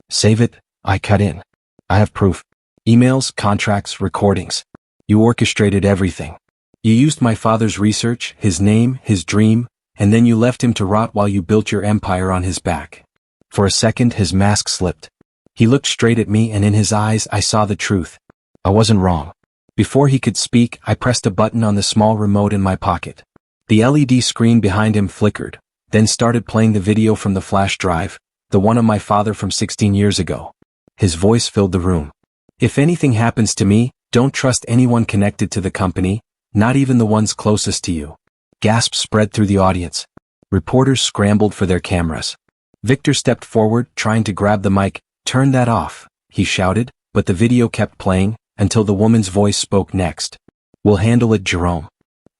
A: Save it," I cut in. "I have proof. Emails, contracts, recordings. You orchestrated everything. You used my father's research, his name, his dream, and then you left him to rot while you built your empire on his back." For a second his mask slipped. He looked straight at me and in his eyes I saw the truth. I wasn't wrong. Before he could speak, I pressed a button on the small remote in my pocket. The LED screen behind him flickered, then started playing the video from the flash drive, the one of my father from 16 years ago. His voice filled the room. "If anything happens to me, don't trust anyone connected to the company, not even the ones closest to you." Gasps spread through the audience. Reporters scrambled for their cameras. Victor stepped forward, trying to grab the mic. "Turn that off," he shouted, but the video kept playing, until the woman's voice spoke next. "We'll handle it, Jerome.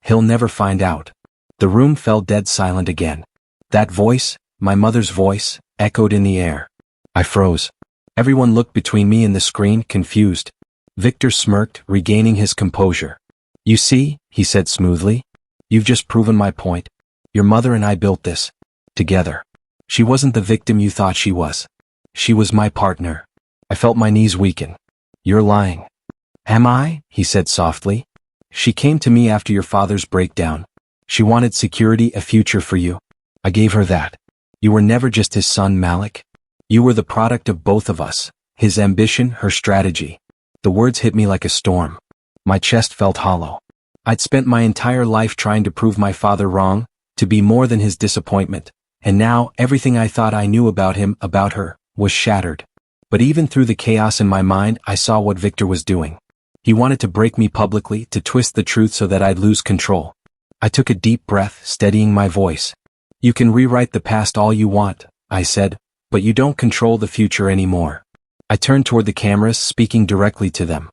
A: He'll never find out." The room fell dead silent again. That voice, my mother's voice, echoed in the air. I froze. Everyone looked between me and the screen, confused. Victor smirked, regaining his composure. "You see," he said smoothly, "you've just proven my point. Your mother and I built this. Together. She wasn't the victim you thought she was. She was my partner." I felt my knees weaken. "You're lying." "Am I?" he said softly. "She came to me after your father's breakdown. She wanted security, a future for you. I gave her that. You were never just his son, Malik. You were the product of both of us, his ambition, her strategy." The words hit me like a storm. My chest felt hollow. I'd spent my entire life trying to prove my father wrong, to be more than his disappointment, and now everything I thought I knew about him, about her, was shattered. But even through the chaos in my mind, I saw what Victor was doing. He wanted to break me publicly, to twist the truth so that I'd lose control. I took a deep breath, steadying my voice. You can rewrite the past all you want, I said, but you don't control the future anymore. I turned toward the cameras, speaking directly to them.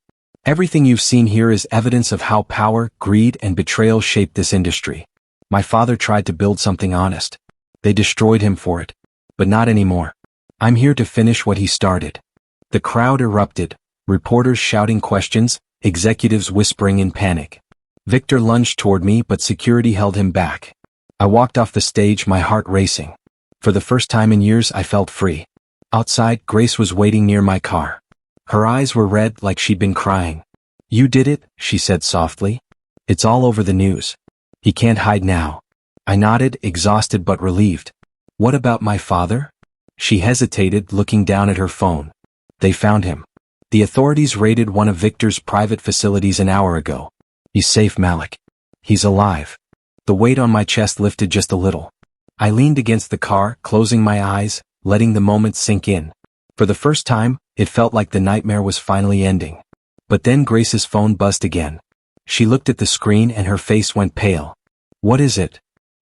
A: Everything you've seen here is evidence of how power, greed, and betrayal shaped this industry. My father tried to build something honest. They destroyed him for it. But not anymore. I'm here to finish what he started. The crowd erupted, reporters shouting questions, executives whispering in panic. Victor lunged toward me, but security held him back. I walked off the stage, my heart racing. For the first time in years, I felt free. Outside, Grace was waiting near my car. Her eyes were red, like she'd been crying. You did it, she said softly. It's all over the news. He can't hide now. I nodded, exhausted but relieved. What about my father? She hesitated, looking down at her phone. They found him. The authorities raided one of Victor's private facilities an hour ago. He's safe, Malik. He's alive. The weight on my chest lifted just a little. I leaned against the car, closing my eyes, letting the moment sink in. For the first time, it felt like the nightmare was finally ending. But then Grace's phone buzzed again. She looked at the screen and her face went pale. What is it?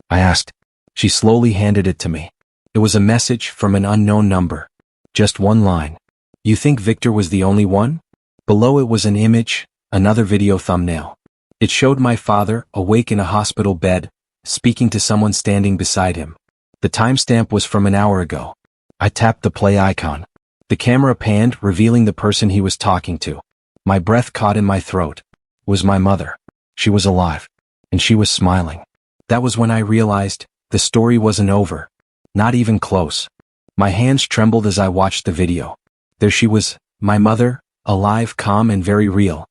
A: I asked. She slowly handed it to me. It was a message from an unknown number. Just one line. You think Victor was the only one? Below it was an image, another video thumbnail. It showed my father, awake in a hospital bed, speaking to someone standing beside him. The timestamp was from an hour ago. I tapped the play icon. The camera panned, revealing the person he was talking to. My breath caught in my throat. It was my mother. She was alive. And she was smiling. That was when I realized the story wasn't over. Not even close. My hands trembled as I watched the video. There she was, my mother, alive, calm, and very real.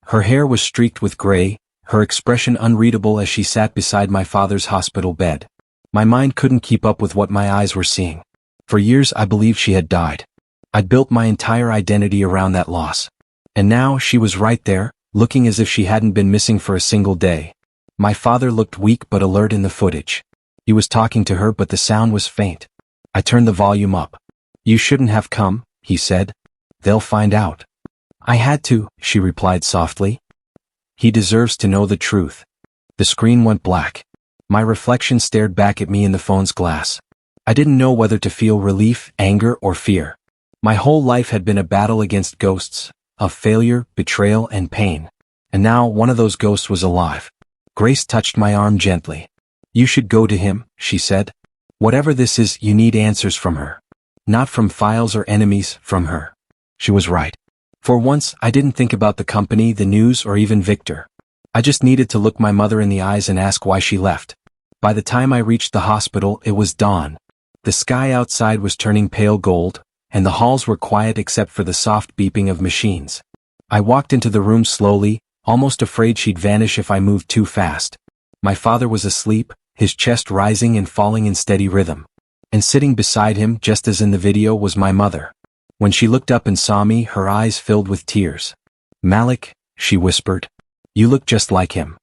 A: Her hair was streaked with gray, her expression unreadable as she sat beside my father's hospital bed. My mind couldn't keep up with what my eyes were seeing. For years I believed she had died. I'd built my entire identity around that loss. And now she was right there, looking as if she hadn't been missing for a single day. My father looked weak but alert in the footage. He was talking to her, but the sound was faint. I turned the volume up. You shouldn't have come, he said. They'll find out. I had to, she replied softly. He deserves to know the truth. The screen went black. My reflection stared back at me in the phone's glass. I didn't know whether to feel relief, anger, or fear. My whole life had been a battle against ghosts, of failure, betrayal, and pain. And now one of those ghosts was alive. Grace touched my arm gently. You should go to him, she said. Whatever this is, you need answers from her. Not from files or enemies, from her. She was right. For once, I didn't think about the company, the news, or even Victor. I just needed to look my mother in the eyes and ask why she left. By the time I reached the hospital, it was dawn. The sky outside was turning pale gold, and the halls were quiet except for the soft beeping of machines. I walked into the room slowly, almost afraid she'd vanish if I moved too fast. My father was asleep, his chest rising and falling in steady rhythm. And sitting beside him, just as in the video, was my mother. When she looked up and saw me, her eyes filled with tears. Malik, she whispered. You look just like him.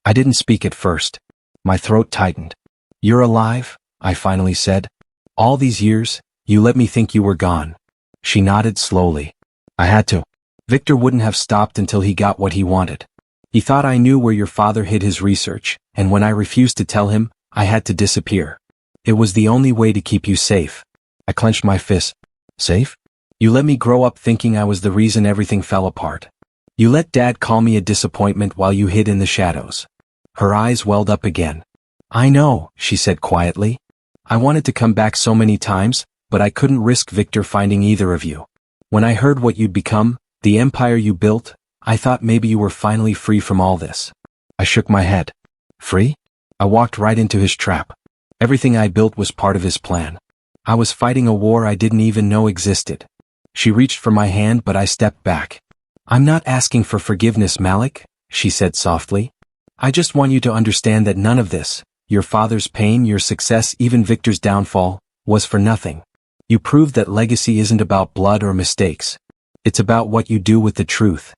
A: I didn't speak at first. My throat tightened. You're alive, I finally said. All these years, you let me think you were gone. She nodded slowly. I had to. Victor wouldn't have stopped until he got what he wanted. He thought I knew where your father hid his research, and when I refused to tell him, I had to disappear. It was the only way to keep you safe. I clenched my fist. Safe? You let me grow up thinking I was the reason everything fell apart. You let Dad call me a disappointment while you hid in the shadows. Her eyes welled up again. I know, she said quietly. I wanted to come back so many times, but I couldn't risk Victor finding either of you. When I heard what you'd become, the empire you built, I thought maybe you were finally free from all this. I shook my head. Free? I walked right into his trap. Everything I built was part of his plan. I was fighting a war I didn't even know existed. She reached for my hand, but I stepped back. I'm not asking for forgiveness, Malik, she said softly. I just want you to understand that none of this, your father's pain, your success, even Victor's downfall, was for nothing. You proved that legacy isn't about blood or mistakes. It's about what you do with the truth.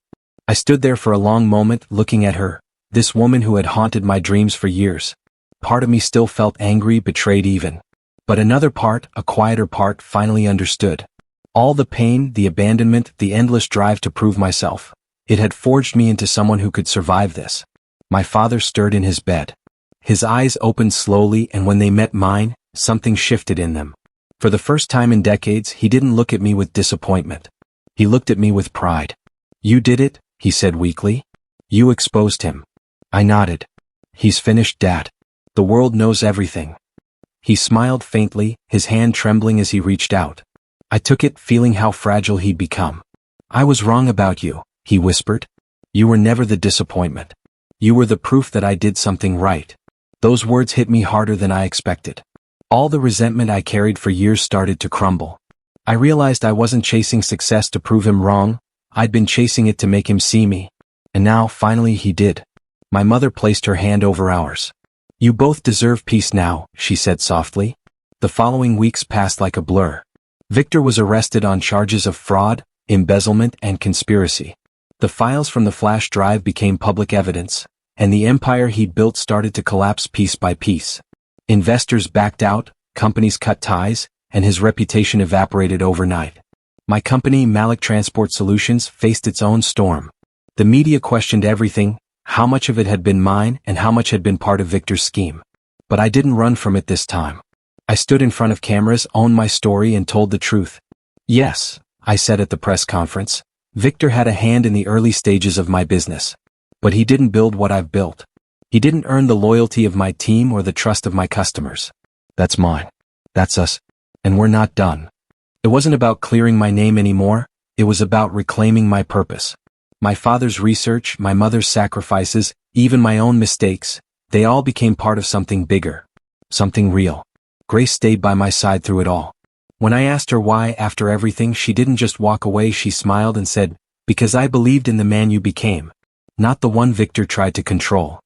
A: I stood there for a long moment, looking at her, this woman who had haunted my dreams for years. Part of me still felt angry, betrayed even. But another part, a quieter part, finally understood. All the pain, the abandonment, the endless drive to prove myself. It had forged me into someone who could survive this. My father stirred in his bed. His eyes opened slowly, and when they met mine, something shifted in them. For the first time in decades, he didn't look at me with disappointment. He looked at me with pride. "You did it," he said weakly. "You exposed him." I nodded. "He's finished, Dad. The world knows everything." He smiled faintly, his hand trembling as he reached out. I took it, feeling how fragile he'd become. "I was wrong about you," he whispered. "You were never the disappointment. You were the proof that I did something right." Those words hit me harder than I expected. All the resentment I carried for years started to crumble. I realized I wasn't chasing success to prove him wrong, I'd been chasing it to make him see me. And now, finally, he did. My mother placed her hand over ours. "You both deserve peace now," she said softly. The following weeks passed like a blur. Victor was arrested on charges of fraud, embezzlement, and conspiracy. The files from the flash drive became public evidence, and the empire he'd built started to collapse piece by piece. Investors backed out, companies cut ties, and his reputation evaporated overnight. My company, Malik Transport Solutions, faced its own storm. The media questioned everything, how much of it had been mine and how much had been part of Victor's scheme. But I didn't run from it this time. I stood in front of cameras, owned my story, and told the truth. "Yes," I said at the press conference, "Victor had a hand in the early stages of my business. But he didn't build what I've built. He didn't earn the loyalty of my team or the trust of my customers. That's mine. That's us. And we're not done." It wasn't about clearing my name anymore, it was about reclaiming my purpose. My father's research, my mother's sacrifices, even my own mistakes, they all became part of something bigger. Something real. Grace stayed by my side through it all. When I asked her why after everything, she didn't just walk away, she smiled and said, "Because I believed in the man you became. Not the one Victor tried to control."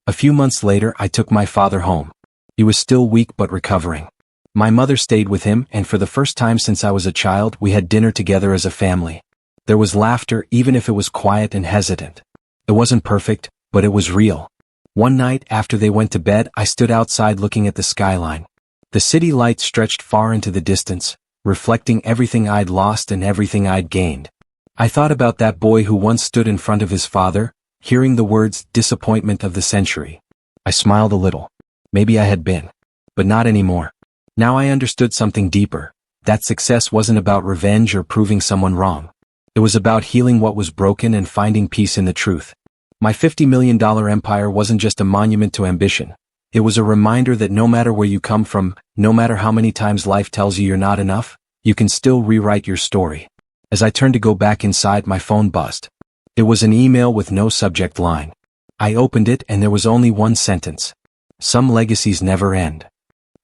A: A few months later, I took my father home. He was still weak but recovering. My mother stayed with him, and for the first time since I was a child, we had dinner together as a family. There was laughter, even if it was quiet and hesitant. It wasn't perfect, but it was real. One night, after they went to bed, I stood outside looking at the skyline. The city lights stretched far into the distance, reflecting everything I'd lost and everything I'd gained. I thought about that boy who once stood in front of his father, hearing the words, "disappointment of the century." I smiled a little. Maybe I had been. But not anymore. Now I understood something deeper. That success wasn't about revenge or proving someone wrong. It was about healing what was broken and finding peace in the truth. My $50 million empire wasn't just a monument to ambition. It was a reminder that no matter where you come from, no matter how many times life tells you you're not enough, you can still rewrite your story. As I turned to go back inside, my phone buzzed. It was an email with no subject line. I opened it and there was only one sentence. "Some legacies never end."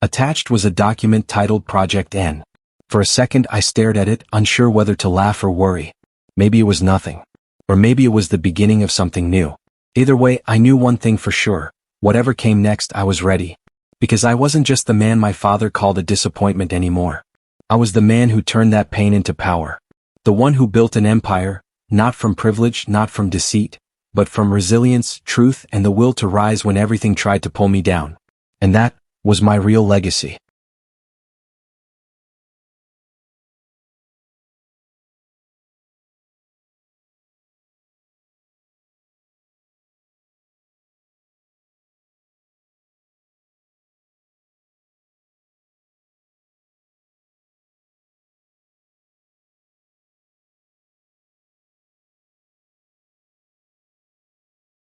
A: Attached was a document titled Project N. For a second I stared at it, unsure whether to laugh or worry. Maybe it was nothing. Or maybe it was the beginning of something new. Either way, I knew one thing for sure. Whatever came next, I was ready. Because I wasn't just the man my father called a disappointment anymore. I was the man who turned that pain into power. The one who built an empire, not from privilege, not from deceit, but from resilience, truth, and the will to rise when everything tried to pull me down. And that was my real legacy.